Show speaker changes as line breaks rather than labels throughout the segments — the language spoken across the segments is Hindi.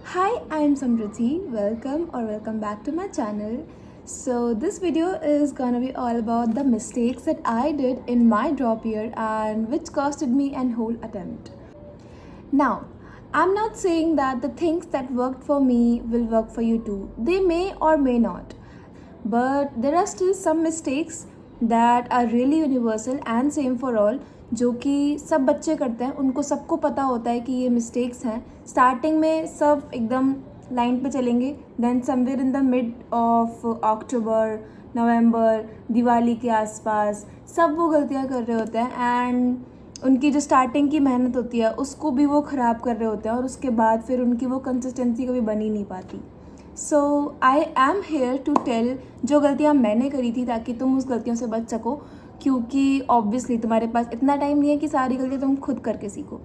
Hi, I'm Samriti. Welcome back to my channel. So this video is gonna be all about the mistakes that I did in my drop year and which costed me an whole attempt. Now, I'm not saying that the things that worked for me will work for you too. They may or may not. But there are still some mistakes that are really universal and same for all, जो कि सब बच्चे करते हैं. उनको सबको पता होता है कि ये मिस्टेक्स हैं. स्टार्टिंग में सब एकदम लाइन पे चलेंगे, then somewhere in the mid of October, November, Diwali के आसपास सब वो गलतियाँ कर रहे होते हैं एंड उनकी जो स्टार्टिंग की मेहनत होती है उसको भी वो ख़राब कर रहे होते हैं और उसके बाद फिर उनकी वो कंसिस्टेंसी कभी बन ही नहीं पाती. So I am here to tell जो गलतियाँ मैंने करी थी ताकि तुम उस गलतियों से बच सको, क्योंकि ऑब्वियसली तुम्हारे पास इतना टाइम नहीं है कि सारी गलतियाँ तुम खुद करके सीखो.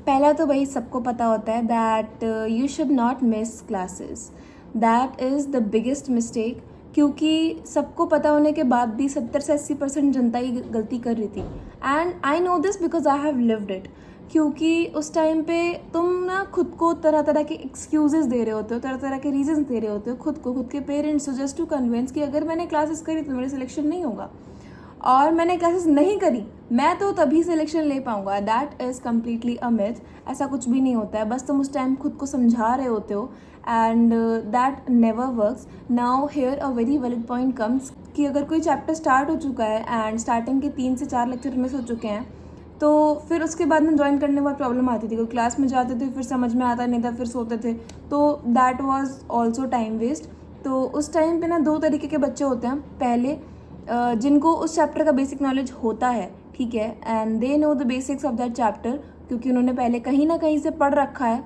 पहला तो भाई सबको पता होता है that you should not miss classes. That is the biggest mistake, क्योंकि सबको पता होने के बाद भी 70 से 80% जनता ही गलती कर रही थी. And I know this because I have lived it. क्योंकि उस टाइम पे तुम ना खुद को तरह तरह के एक्सक्यूजेस दे रहे होते हो, तरह तरह के रीजंस दे रहे होते हो खुद को, खुद के पेरेंट्स को, जस्ट टू कन्विंस कि अगर मैंने क्लासेस करी तो मेरा सिलेक्शन नहीं होगा, और मैंने क्लासेस नहीं करी मैं तो तभी सिलेक्शन ले पाऊंगा. That is completely a myth. ऐसा कुछ भी नहीं होता है, बस तुम उस टाइम खुद को समझा रहे होते हो and that never works. Now here a very valid point comes कि अगर कोई चैप्टर स्टार्ट हो चुका है एंड स्टार्टिंग के 3 से 4 लेक्चर मिस हो चुके हैं तो फिर उसके बाद में ज्वाइन करने में बहुत प्रॉब्लम आती थी. कोई क्लास में जाते थे फिर समझ में आता नहीं था, फिर सोते थे, तो that was also time waste. तो उस टाइम पे ना 2 तरीके के बच्चे होते हैं. पहले जिनको उस चैप्टर का बेसिक नॉलेज होता है, ठीक है, and they know the basics of that chapter, क्योंकि उन्होंने पहले कहीं ना कहीं से पढ़ रखा है.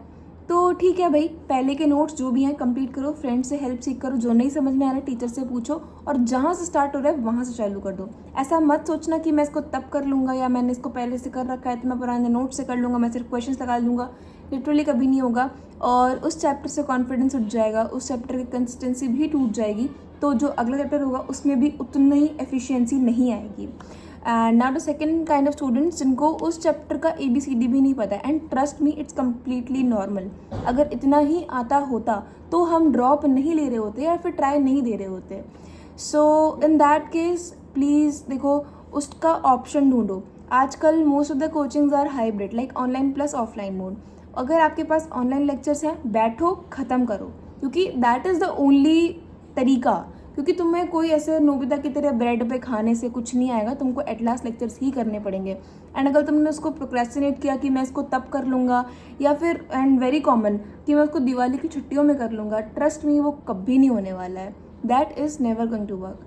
तो ठीक है भाई, पहले के नोट्स जो भी हैं कंप्लीट करो, फ्रेंड से हेल्प सीख करो, जो नहीं समझ में आ रहा है टीचर से पूछो, और जहाँ से स्टार्ट हो रहा है वहाँ से चालू कर दो. ऐसा मत सोचना कि मैं इसको तब कर लूँगा या मैंने इसको पहले से कर रखा है तो मैं पुराने नोट से कर लूँगा, मैं सिर्फ क्वेश्चंस लगा लूँगा. लिटरली कभी नहीं होगा, और उस चैप्टर से कॉन्फिडेंस उठ जाएगा, उस चैप्टर की कंसिस्टेंसी भी टूट जाएगी, तो जो अगला चैप्टर होगा उसमें भी उतनी ही एफिशिएंसी नहीं आएगी. And now the second kind of students जिनको उस चैप्टर का ABCD भी नहीं पता है, and trust me it's completely normal. अगर इतना ही आता होता तो हम ड्रॉप नहीं ले रहे होते या फिर ट्राई नहीं दे रहे होते. So in that case please देखो, उसका ऑप्शन ढूंढो. आजकल most of the coachings are hybrid, like online plus offline mode. अगर आपके पास ऑनलाइन लेक्चर्स हैं, बैठो, ख़त्म करो, क्योंकि दैट इज़ द ओनली तरीका. क्योंकि तुम्हें कोई ऐसे नोबिता की तरह ब्रेड पे खाने से कुछ नहीं आएगा, तुमको एट लास्ट लेक्चर्स ही करने पड़ेंगे. एंड अगर तुमने उसको प्रोक्रेस्टिनेट किया कि मैं इसको तब कर लूँगा, या फिर एंड वेरी कॉमन कि मैं उसको दिवाली की छुट्टियों में कर लूँगा, ट्रस्ट मी वो कभी नहीं होने वाला है. That is never going to work.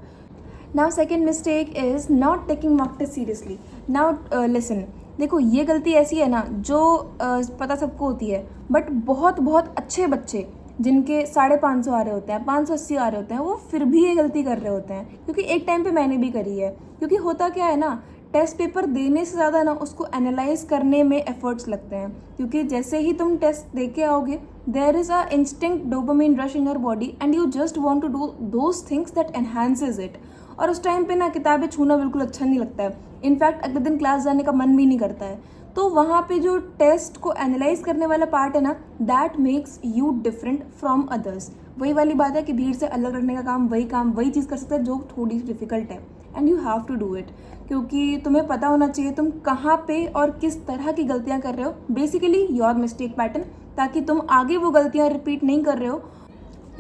Now second mistake is not taking mock test seriously. Now listen, देखो ये गलती ऐसी है ना जो पता सबको होती है, बट बहुत बहुत अच्छे बच्चे जिनके 550 आ रहे होते हैं, 580 आ रहे होते हैं, वो फिर भी ये गलती कर रहे होते हैं. क्योंकि एक टाइम पे मैंने भी करी है. क्योंकि होता क्या है ना, टेस्ट पेपर देने से ज़्यादा ना उसको एनालाइज करने में एफर्ट्स लगते हैं. क्योंकि जैसे ही तुम टेस्ट दे के आओगे, there is a instinct dopamine rush in your body and you just want to do those things that enhances it. और उस टाइम पे ना किताबें छूना बिल्कुल अच्छा नहीं लगता है. इनफैक्ट अगले दिन क्लास जाने का मन भी नहीं करता है. तो वहाँ पे जो टेस्ट को एनालाइज करने वाला पार्ट है ना, that makes you different from others. वही वाली बात है कि भीड़ से अलग रखने का काम वही चीज़ कर सकता है जो थोड़ी डिफिकल्ट है, and you have to do it. क्योंकि तुम्हें पता होना चाहिए तुम कहाँ पे और किस तरह की गलतियाँ कर रहे हो, बेसिकली योर मिस्टेक पैटर्न, ताकि तुम आगे वो गलतियाँ रिपीट नहीं कर रहे हो.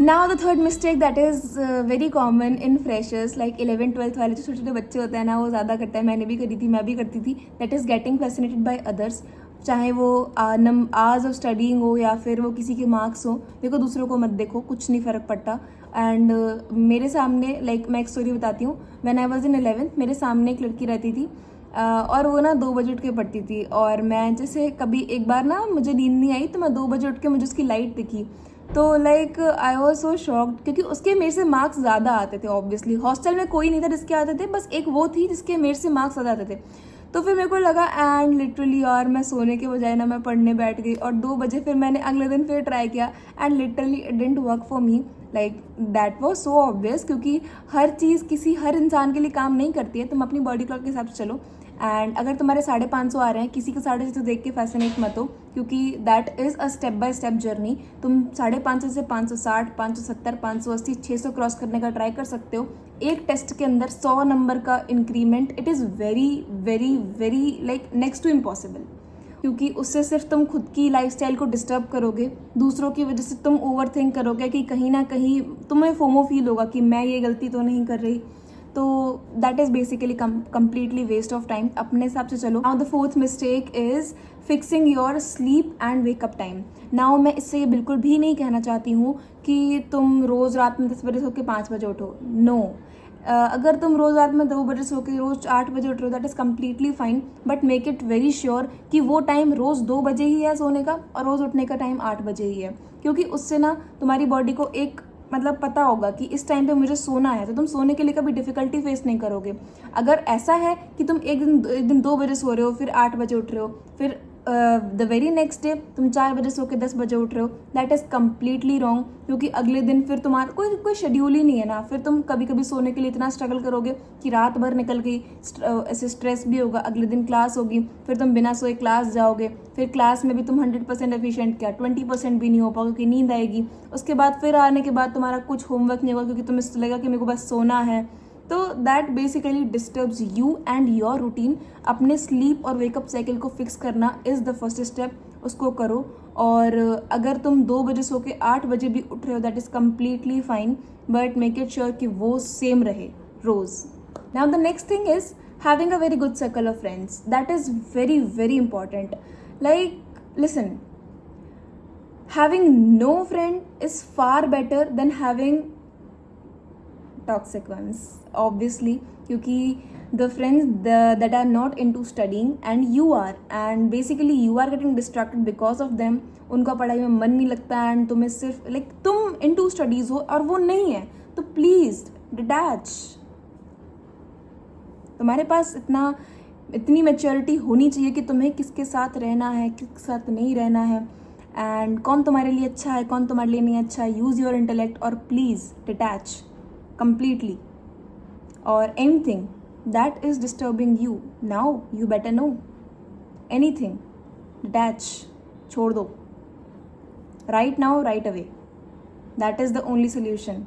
Now the third mistake that is very common in freshers, like 11th-12th वाले जो छोटे छोटे बच्चे होते हैं ना, वो ज़्यादा करते हैं. मैंने भी करी थी, मैं भी करती थी. that is getting fascinated by others. चाहे वो आवर्स ऑफ स्टडीइंग हो या फिर वो किसी के मार्क्स हो. देखो दूसरों को मत देखो, कुछ नहीं फ़र्क पड़ता. एंड मेरे सामने लाइक मैं एक स्टोरी बताती हूँ. When I was in 11th मेरे सामने एक लड़की रहती थी और वो ना 2 बजे उठ के पढ़ती थी. और मैं जैसे कभी एक बार ना मुझे नींद नहीं आई तो मैं 2 बजे उठ के मुझे उसकी लाइट दिखी. तो like I was so shocked, क्योंकि उसके मेरे से मार्क्स ज़्यादा आते थे. ऑब्वियसली हॉस्टल में कोई नहीं था जिसके आते थे, बस एक वो थी जिसके मेरे से मार्क्स ज़्यादा आते थे. तो फिर मेरे को लगा एंड लिटरली यार मैं सोने के बजाय ना मैं पढ़ने बैठ गई. और 2 बजे फिर मैंने अगले दिन फिर ट्राई किया and literally it didn't work for me. Like that was so obvious, क्योंकि हर चीज़ हर इंसान के लिए काम नहीं करती है. तुम अपनी बॉडी क्लॉक के हिसाब से चलो. एंड अगर तुम्हारे 550 आ रहे हैं, किसी के 650 देख के फैसिनेट मत हो, क्योंकि that is a step by step journey. तुम 550 से 560, 570, 580, 600 क्रॉस करने का ट्राई कर सकते हो। एक टेस्ट के अंदर 100 नंबर का increment, it is very very very like next to impossible, क्योंकि उससे सिर्फ तुम खुद की लाइफस्टाइल को डिस्टर्ब करोगे, दूसरों की वजह से तुम ओवर थिंक करोगे कि कहीं ना कहीं तुम्हें फोमो फील होगा कि मैं ये गलती तो नहीं कर रही। तो that is basically completely waste of time. अपने हिसाब से चलो। Now the fourth mistake is fixing your sleep and wake up time. Now मैं इससे ये बिल्कुल भी नहीं कहना चाहती हूँ कि तुम रोज़ रात में 10 बजे सो के 5 बजे उठो। नो, अगर तुम रोज़ रात में 2 बजे सो के रोज़ 8 बजे उठ रहे हो, that is completely fine, but make it very sure कि वो टाइम रोज़ 2 बजे ही है सोने का और रोज़ उठने का टाइम 8 बजे ही है। क्योंकि उससे ना तुम्हारी बॉडी को एक मतलब पता होगा कि इस टाइम पे मुझे सोना है, तो तुम सोने के लिए कभी डिफ़िकल्टी फेस नहीं करोगे। अगर ऐसा है कि तुम एक दिन 2 बजे सो रहे हो, फिर 8 बजे उठ रहे हो, फिर द वेरी नेक्स्ट डे तुम 4 बजे सो के 10 बजे उठ रहे हो, दैट इज़ कम्प्लीटली रॉन्ग। क्योंकि अगले दिन फिर तुम्हारा कोई शेड्यूल ही नहीं है ना। फिर तुम कभी कभी सोने के लिए इतना स्ट्रगल करोगे कि रात भर निकल गई, ऐसे स्ट्रेस भी होगा, अगले दिन क्लास होगी, फिर तुम बिना सोए क्लास जाओगे, फिर क्लास में भी तुम 100% एफिशिएंट, क्या 20% भी नहीं हो पाओगे कि नींद आएगी। उसके बाद फिर आने के बाद तुम्हारा कुछ होमवर्क नहीं होगा, क्योंकि तुम्हें लगेगा कि मेरे को बस सोना है। तो that basically disturbs you and your routine. अपने स्लीप और वेकअप साइकिल को फिक्स करना इज़ द फर्स्ट स्टेप, उसको करो। और अगर तुम 2 बजे सो के 8 बजे भी उठ रहे हो, that is completely fine, but make it sure कि वो सेम रहे रोज़। Now the next thing is having a very good circle of friends. That is very very important. Like listen, having no friend is far better than having toxic ones, obviously, क्योंकि the friends that are not into studying and you are, and basically you are getting distracted because of them, उनका पढ़ाई में मन नहीं लगता एंड तुम्हें सिर्फ लाइक तुम into studies हो और वो नहीं है, तो प्लीज डिटैच। तुम्हारे पास इतनी मैच्योरिटी होनी चाहिए कि तुम्हें किसके साथ रहना है, किसके साथ नहीं रहना है, एंड कौन तुम्हारे लिए अच्छा है, कौन तुम्हारे लिए नहीं अच्छा है। यूज़ योर इंटेलेक्ट और please detach completely, or anything that is disturbing you, now you better know, anything, detach, छोड़ दो, right now, right away, that is the only solution.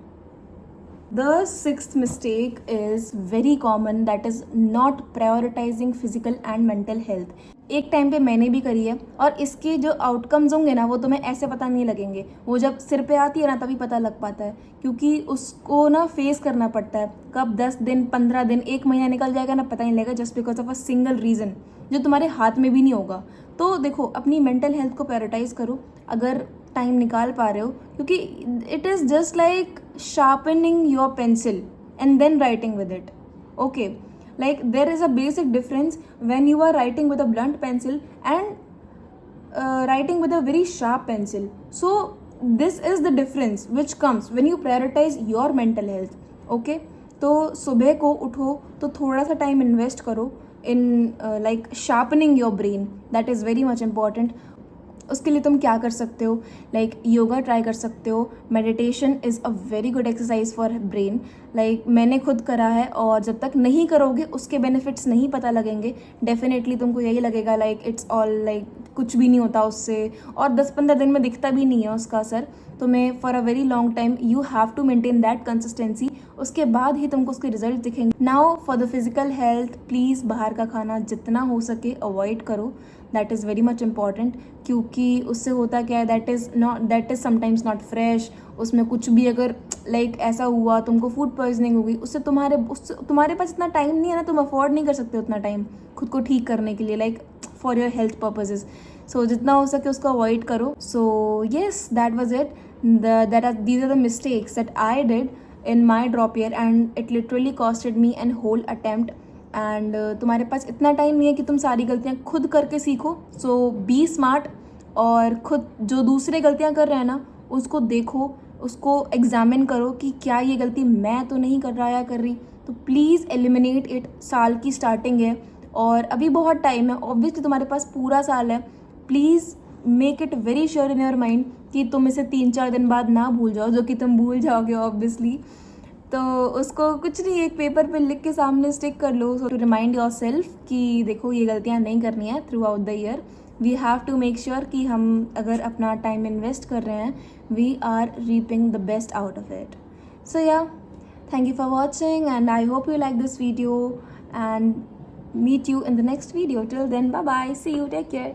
The sixth mistake is very common, that is not prioritizing physical and mental health. एक टाइम पे मैंने भी करी है, और इसके जो आउटकम्स होंगे ना वो तुम्हें ऐसे पता नहीं लगेंगे, वो जब सिर पे आती है ना तभी पता लग पाता है, क्योंकि उसको ना फेस करना पड़ता है। कब 10 दिन, 15 दिन, 1 महीना निकल जाएगा ना पता नहीं लगेगा, just because of a single reason जो तुम्हारे हाथ में भी नहीं होगा। तो देखो, अपनी मेंटल हेल्थ को प्रायोरिटाइज करो अगर टाइम निकाल पा रहे हो, क्योंकि it is just like sharpening your pencil and then writing with it. Okay, like there is a basic difference when you are writing with a blunt pencil and writing with a very sharp pencil. So this is the difference which comes when you prioritize your mental health. Okay, तो सुबह को उठो तो थोड़ा सा टाइम इन्वेस्ट करो in like sharpening your brain, that is very much important. उसके लिए तुम क्या कर सकते हो, लाइक योगा ट्राई कर सकते हो। Meditation is a very good exercise for brain, like मैंने खुद करा है, और जब तक नहीं करोगे उसके बेनिफिट्स नहीं पता लगेंगे। डेफिनेटली तुमको यही लगेगा लाइक इट्स ऑल लाइक कुछ भी नहीं होता उससे, और 10-15 दिन में दिखता भी नहीं है उसका असर। तुम्हें for a very long time you have to maintain that consistency, उसके बाद ही तुमको उसके रिजल्ट दिखेंगे। Now for the physical health, please बाहर का खाना जितना हो सके अवॉइड करो, that is very much important. क्योंकि उससे होता क्या है, that is sometimes not fresh. उसमें कुछ भी अगर लाइक ऐसा हुआ, तुमको फूड पॉइजनिंग हो गई, उससे तुम्हारे पास इतना टाइम नहीं है ना, तुम अफोर्ड नहीं कर सकते उतना टाइम खुद को ठीक करने के लिए, like for your health purposes. So जितना हो सके उसको अवॉइड करो। So yes, that was it. These are the mistakes that I did in my drop year, and it literally costed me an whole attempt. And तुम्हारे पास इतना टाइम नहीं है कि तुम सारी गलतियाँ खुद करके सीखो। सो बी स्मार्ट, और खुद जो दूसरे गलतियाँ कर रहे हैं ना उसको देखो, उसको एग्जामिन करो कि क्या ये गलती मैं तो नहीं कर रहा या कर रही, तो प्लीज़ एलिमिनेट इट। साल की स्टार्टिंग है और अभी बहुत टाइम है, ऑब्वियसली तुम्हारे पास पूरा साल है। Please make it very sure in your mind कि तुम इसे 3-4 दिन बाद ना भूल जाओ, जो कि तुम भूल जाओगे ऑब्वियसली। तो उसको कुछ नहीं, एक पेपर पे लिख के सामने स्टिक कर लो टू रिमाइंड योर सेल्फ कि देखो ये गलतियाँ नहीं करनी है throughout the year. We have to make sure कि हम अगर अपना टाइम इन्वेस्ट कर रहे हैं, we are reaping the best out of it. So yeah, thank you for watching and I hope you like this video and meet you in the next video. Till then, bye bye, see you, take care.